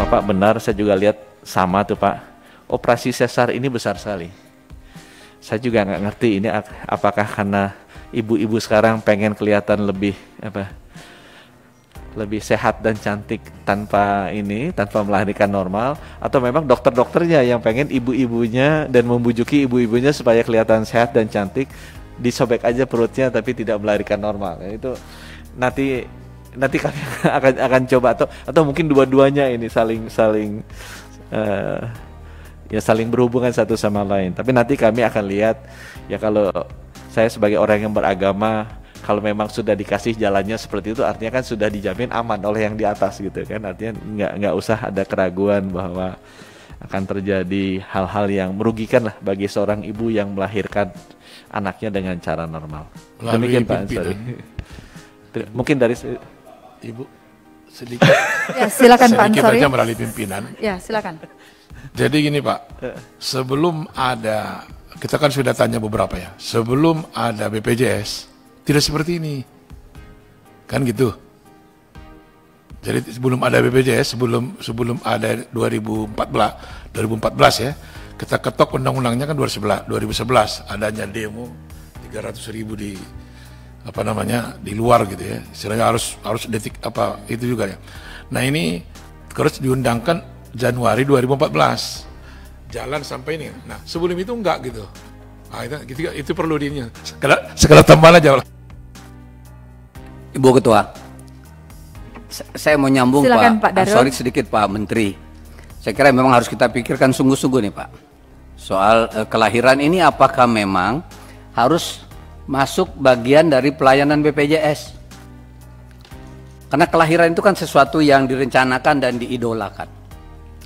Bapak benar, saya juga lihat sama tuh Pak. Operasi sesar ini besar sekali. Saya juga nggak ngerti ini apakah karena ibu-ibu sekarang pengen kelihatan lebih lebih sehat dan cantik tanpa melahirkan normal, atau memang dokter-dokternya yang pengen ibu-ibunya dan membujuki ibu-ibunya supaya kelihatan sehat dan cantik, disobek aja perutnya tapi tidak melahirkan normal. Itu nanti kami akan coba, atau mungkin dua-duanya ini saling berhubungan satu sama lain. Tapi nanti kami akan lihat ya, kalau saya sebagai orang yang beragama, kalau memang sudah dikasih jalannya seperti itu, artinya kan sudah dijamin aman oleh yang di atas gitu kan. Artinya nggak usah ada keraguan bahwa akan terjadi hal-hal yang merugikan lah bagi seorang ibu yang melahirkan anaknya dengan cara normal. Demikian Pak Ansori. Mungkin dari Ibu sedikit. Ya, silakan Pak Ansori. Sedikit aja melalui pimpinan. Ya, silakan. Jadi gini Pak, sebelum ada, kita kan sudah tanya beberapa ya, sebelum ada BPJS, tidak seperti ini. Kan gitu. Jadi sebelum ada BPJS, sebelum ada 2014 ya, kita ketok undang-undangnya kan 2011, adanya demo 300.000 di di luar gitu ya, istilahnya harus detik itu juga ya. Nah ini terus diundangkan Januari 2014, jalan sampai ini. Nah sebelum itu enggak gitu. Nah, itu perlu dinya. Segala tambahan aja. Ibu Ketua, saya mau nyambung. Silakan, Pak Ansori sedikit Pak Menteri. Saya kira memang harus kita pikirkan sungguh-sungguh nih Pak, soal kelahiran ini apakah memang harus masuk bagian dari pelayanan BPJS. Karena kelahiran itu kan sesuatu yang direncanakan dan diidolakan.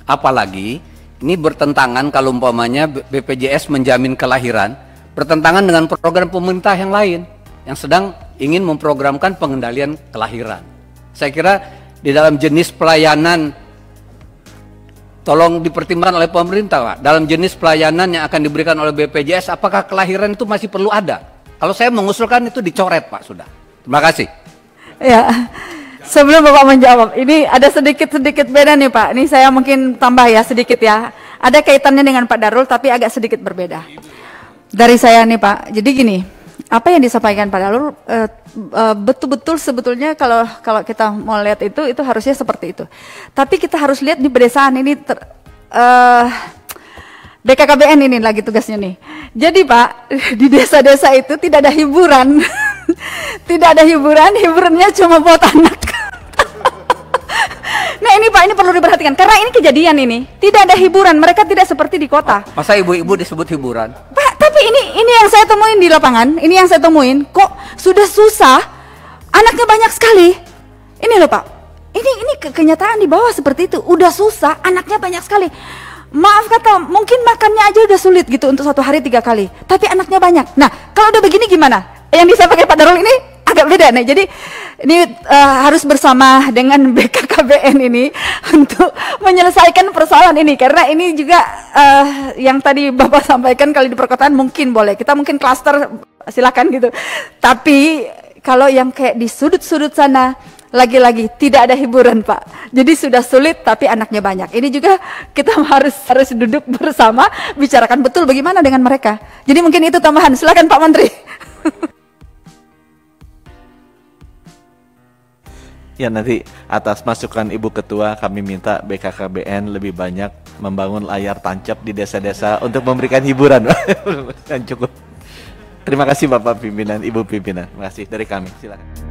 Apalagi ini bertentangan kalau umpamanya BPJS menjamin kelahiran, bertentangan dengan program pemerintah yang lain yang sedang ingin memprogramkan pengendalian kelahiran. Saya kira di dalam jenis pelayanan, tolong dipertimbangkan oleh pemerintah Pak, dalam jenis pelayanan yang akan diberikan oleh BPJS, apakah kelahiran itu masih perlu ada? Kalau saya mengusulkan itu dicoret Pak, sudah. Terima kasih. Ya, sebelum Bapak menjawab, ini ada sedikit beda nih Pak. Ini saya mungkin tambah ya sedikit ya. Ada kaitannya dengan Pak Darul tapi agak sedikit berbeda. Dari saya nih Pak, jadi gini, apa yang disampaikan Pak Darul betul-betul sebetulnya kalau kita mau lihat itu harusnya seperti itu. Tapi kita harus lihat di pedesaan ini BKKBN ini lagi tugasnya nih. Jadi Pak, di desa-desa itu tidak ada hiburan. Tidak ada hiburannya cuma buat anak. Nah ini Pak, ini perlu diperhatikan. Karena ini kejadian ini. Tidak ada hiburan, mereka tidak seperti di kota. Masa ibu-ibu disebut hiburan? Pak, tapi ini yang saya temuin di lapangan. Ini yang saya temuin, kok sudah susah, anaknya banyak sekali. Ini loh Pak, ini kenyataan di bawah seperti itu. Udah susah, anaknya banyak sekali. Maaf kata, mungkin makannya aja udah sulit gitu untuk satu hari 3 kali, tapi anaknya banyak. Nah, kalau udah begini gimana? Yang disampaikan Pak Darul ini agak beda nih. Jadi ini harus bersama dengan BKKBN ini untuk menyelesaikan persoalan ini, karena ini juga yang tadi Bapak sampaikan, kalau di perkotaan mungkin boleh, kita mungkin klaster silakan gitu. Tapi kalau yang kayak di sudut-sudut sana, lagi-lagi tidak ada hiburan Pak. Jadi sudah sulit tapi anaknya banyak. Ini juga kita harus duduk bersama, bicarakan betul bagaimana dengan mereka. Jadi mungkin itu tambahan. Silakan Pak Menteri. Ya, nanti atas masukan Ibu Ketua kami minta BKKBN lebih banyak membangun layar tancap di desa-desa untuk memberikan hiburan. Dan cukup. Terima kasih Bapak Pimpinan, Ibu Pimpinan. Terima kasih dari kami. Silakan.